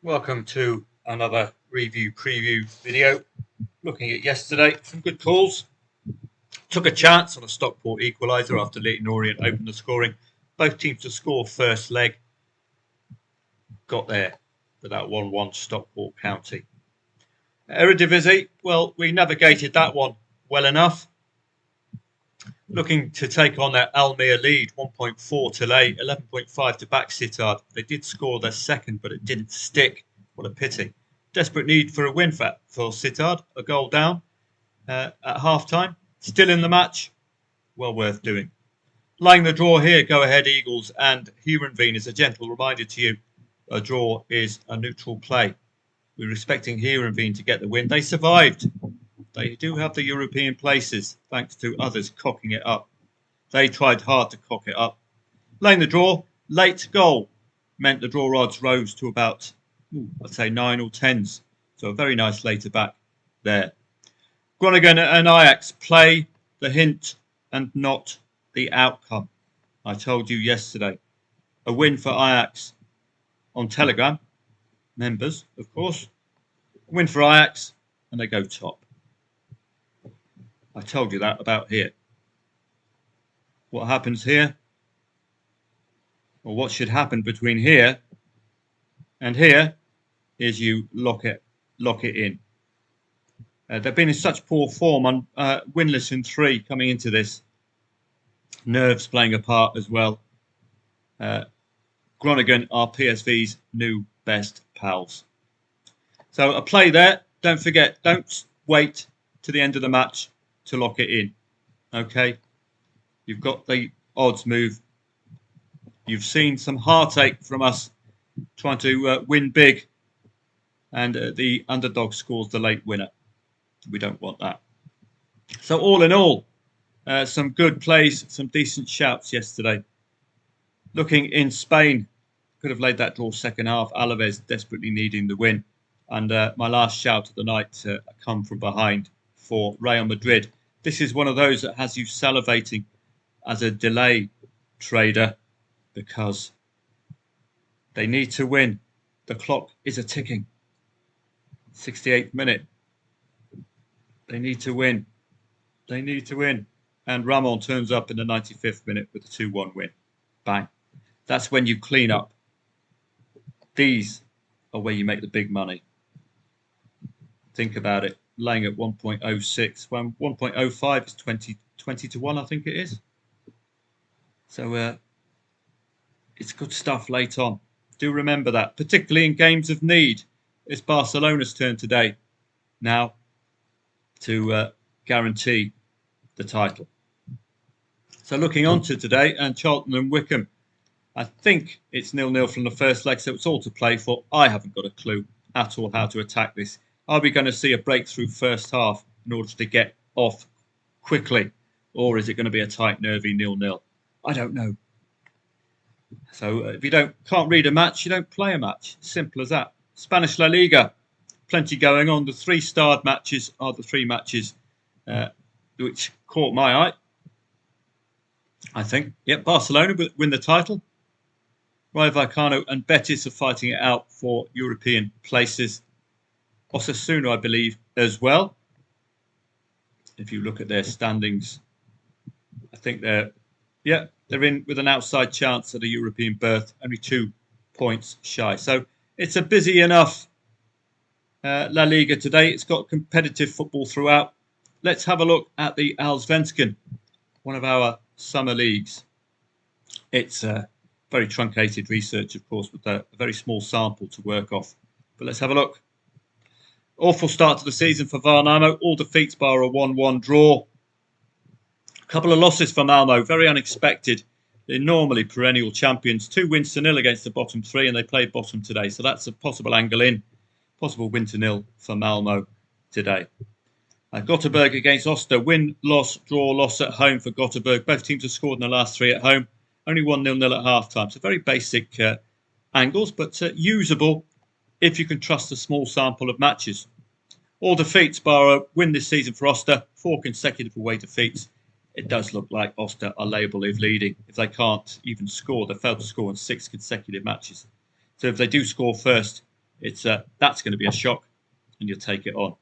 Welcome to another review preview video. Looking at yesterday, some good calls. Took a chance on a Stockport equaliser after Leyton Orient opened the scoring. Both teams to score first leg. Got there for that 1-1 Stockport County. Eredivisie, well, we navigated that one well enough. Looking to take on their Almere lead, 1.4 to lay, 11.5 to back Sittard. They did score their second, but it didn't stick. What a pity. Desperate need for a win for Sittard, a goal down at half-time. Still in the match, well worth doing. Laying the draw here, Go Ahead Eagles and Heerenveen is a gentle reminder to you. A draw is a neutral play. We're expecting Heerenveen to get the win. They survived. They do have the European places, thanks to others cocking it up. They tried hard to cock it up. Laying the draw, late goal meant the draw odds rose to about, I'd say 9 or 10s. So a very nice later back there. Groningen and Ajax play the hint and not the outcome. I told you yesterday. A win for Ajax on Telegram. Members, of course. A win for Ajax and they go top. I told you that about here. What happens here, or what should happen between here and here, is you lock it in. They've been in such poor form, winless in 3 coming into this. Nerves playing a part as well. Groningen are PSV's new best pals. So a play there. Don't forget, don't wait to the end of the match to lock it in. Okay, you've got the odds move. You've seen some heartache from us trying to win big, and the underdog scores the late winner. We don't want that. So all in all, some good plays, some decent shouts yesterday. Looking in Spain, could have laid that draw second half. Alaves desperately needing the win. And my last shout of the night, come from behind for Real Madrid. This is one of those that has you salivating as a delay trader because they need to win. The clock is a ticking. 68th minute. They need to win. They need to win. And Ramon turns up in the 95th minute with a 2-1 win. Bang. That's when you clean up. These are where you make the big money. Think about it. Laying at 1.06. When 1.05 is 20 to 1, I think it is. So it's good stuff late on. Do remember that, particularly in games of need. It's Barcelona's turn today now to guarantee the title. So looking on to today, and Charlton and Wycombe. I think it's 0-0 from the first leg, so it's all to play for. I haven't got a clue at all how to attack this. Are we going to see a breakthrough first half in order to get off quickly? Or is it going to be a tight, nervy 0-0? I don't know. So if you can't read a match, you don't play a match. Simple as that. Spanish La Liga, plenty going on. The 3-starred matches are the 3 matches which caught my eye. I think. Yep, Barcelona win the title. Rayo Vallecano and Betis are fighting it out for European places. Osasuna, I believe, as well. If you look at their standings, I think they're in with an outside chance at a European berth, only 2 points shy. So it's a busy enough La Liga today. It's got competitive football throughout. Let's have a look at the Allsvenskan, one of our summer leagues. It's very truncated research, of course, with a very small sample to work off. But let's have a look. Awful start to the season for Varnamo. All defeats bar a 1-1 draw. A couple of losses for Malmo, very unexpected. They're normally perennial champions. 2 wins to 0 against the bottom 3, and they played bottom today. So that's a possible angle in. Possible win to 0 for Malmo today. Gothenburg against Oster. Win, loss, draw, loss at home for Gothenburg. Both teams have scored in the last 3 at home. Only 1-0 at half-time. So very basic angles, but usable if you can trust a small sample of matches. All defeats bar a win this season for Oster. 4 consecutive away defeats. It does look like Oster are liable of leading. If they can't even score, they failed to score in 6 consecutive matches. So if they do score first, it's that's going to be a shock, and you'll take it on.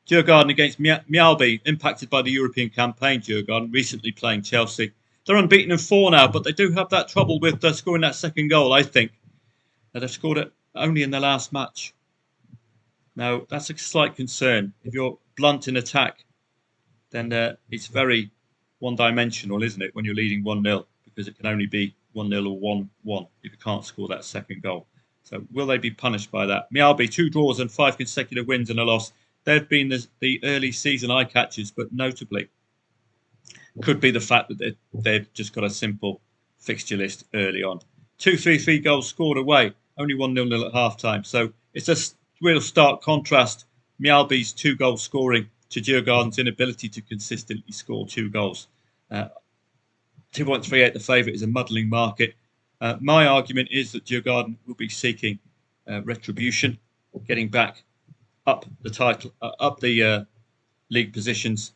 Djurgården against Mjällby, impacted by the European campaign. Djurgården recently playing Chelsea. They're unbeaten in 4 now, but they do have that trouble with scoring that second goal, I think. They've scored it only in the last match. Now, that's a slight concern. If you're blunt in attack, then it's very one-dimensional, isn't it, when you're leading 1-0, because it can only be 1-0 or 1-1 if you can't score that second goal. So will they be punished by that? Mjällby, 2 draws and 5 consecutive wins and a loss. They've been the early season eye catchers, but notably could be the fact that they've just got a simple fixture list early on. 2-3 goals scored away, only 1-0 at half-time. So it's a real stark contrast, Mjällby's 2-goal scoring to Djurgården's inability to consistently score 2 goals. 2.38, the favourite, is a muddling market. My argument is that Djurgården will be seeking retribution, getting back up the title, up the league positions.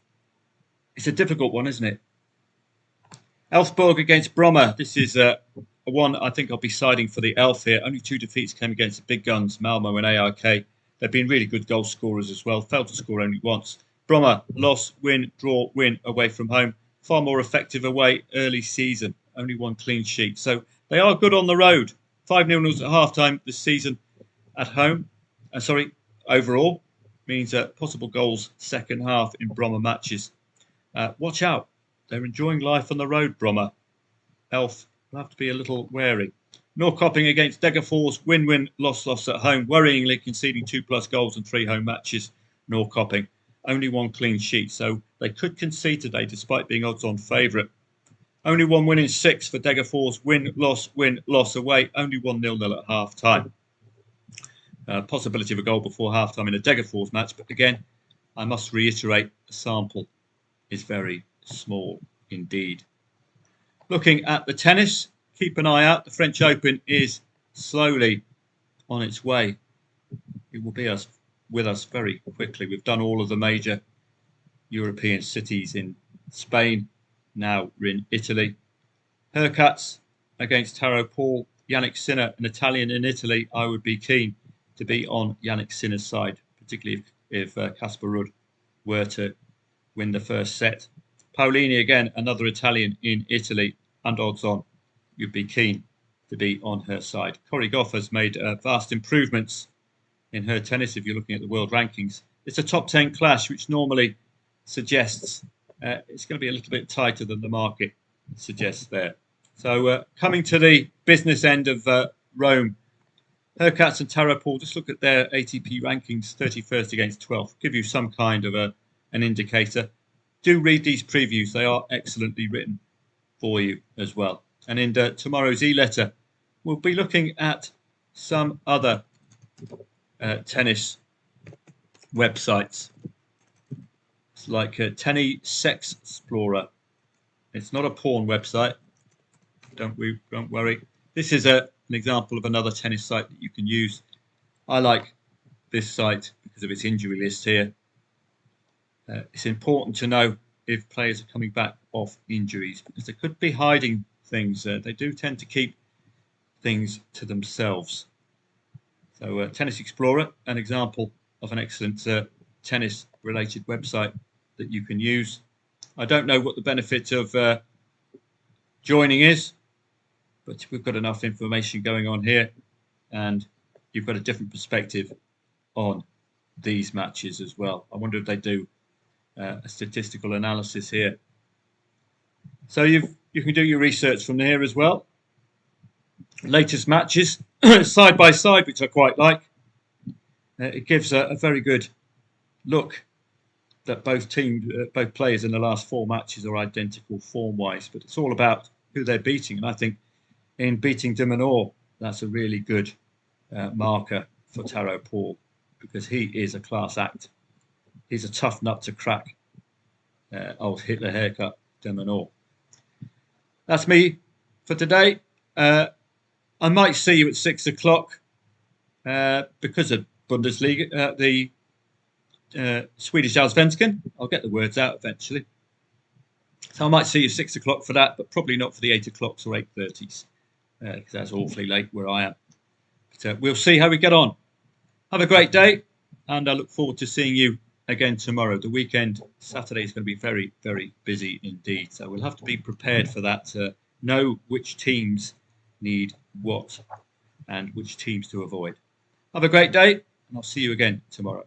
It's a difficult one, isn't it? Elfsborg against Bromma. This is one I think I'll be siding for the Elf here. Only 2 defeats came against the big guns, Malmo and AIK. They've been really good goal scorers as well. Failed to score only once. Bromma, loss, win, draw, win away from home. Far more effective away early season. Only 1 clean sheet. So they are good on the road. 5-0 at half-time this season at home. Overall. Means possible goals second half in Bromma matches. Watch out. They're enjoying life on the road, Bromma. Elf will have to be a little wary. Norrköping against Degerfors, win-win, loss at home. Worryingly conceding 2+ goals in 3 home matches. Norrköping, only 1 clean sheet, so they could concede today despite being odds-on favourite. Only 1 win in 6 for Degerfors, win, loss away. Only 1-0 at half-time. Possibility of a goal before half-time in a Degerfors match, but again, I must reiterate, the sample is very small indeed. Looking at the tennis, keep an eye out. The French Open is slowly on its way. It will be with us very quickly. We've done all of the major European cities in Spain. Now we're in Italy. Hurkacz against Taro Paul. Yannick Sinner, an Italian in Italy. I would be keen to be on Yannick Sinner's side, particularly if Casper Ruud were to win the first set. Paolini, again, another Italian in Italy, and odds on. You'd be keen to be on her side. Corey Goff has made vast improvements in her tennis if you're looking at the world rankings. It's a top 10 clash, which normally suggests it's going to be a little bit tighter than the market suggests there. So coming to the business end of Rome, Hurkacz and Taro Paul, just look at their ATP rankings, 31st against 12th, give you some kind of an indicator. Do read these previews. They are excellently written for you as well. And in tomorrow's e-letter, we'll be looking at some other tennis websites. It's like Tenny Sex Explorer. It's not a porn website. Don't worry. This is an example of another tennis site that you can use. I like this site because of its injury list here. It's important to know if players are coming back off injuries because they could be hiding things. They do tend to keep things to themselves. So Tennis Explorer, an example of an excellent tennis-related website that you can use. I don't know what the benefit of joining is, but we've got enough information going on here, and you've got a different perspective on these matches as well. I wonder if they do a statistical analysis here. So you can do your research from here as well. Latest matches side by side, which I quite like. It gives a very good look that both players in the last 4 matches are identical form-wise, but it's all about who they're beating. And I think in beating de Minaur, that's a really good marker for Taro Paul because he is a class act. He's a tough nut to crack, old Hitler haircut de Minaur. That's me for today. I might see you at 6 o'clock because of Bundesliga, the Swedish Allsvenskan. I'll get the words out eventually. So I might see you 6 o'clock for that, but probably not for the 8 o'clocks or 8:30s because that's awfully late where I am. But we'll see how we get on. Have a great day, and I look forward to seeing you again tomorrow. The weekend, Saturday, is going to be very, very busy indeed. So we'll have to be prepared for that to know which teams need what and which teams to avoid. Have a great day, and I'll see you again tomorrow.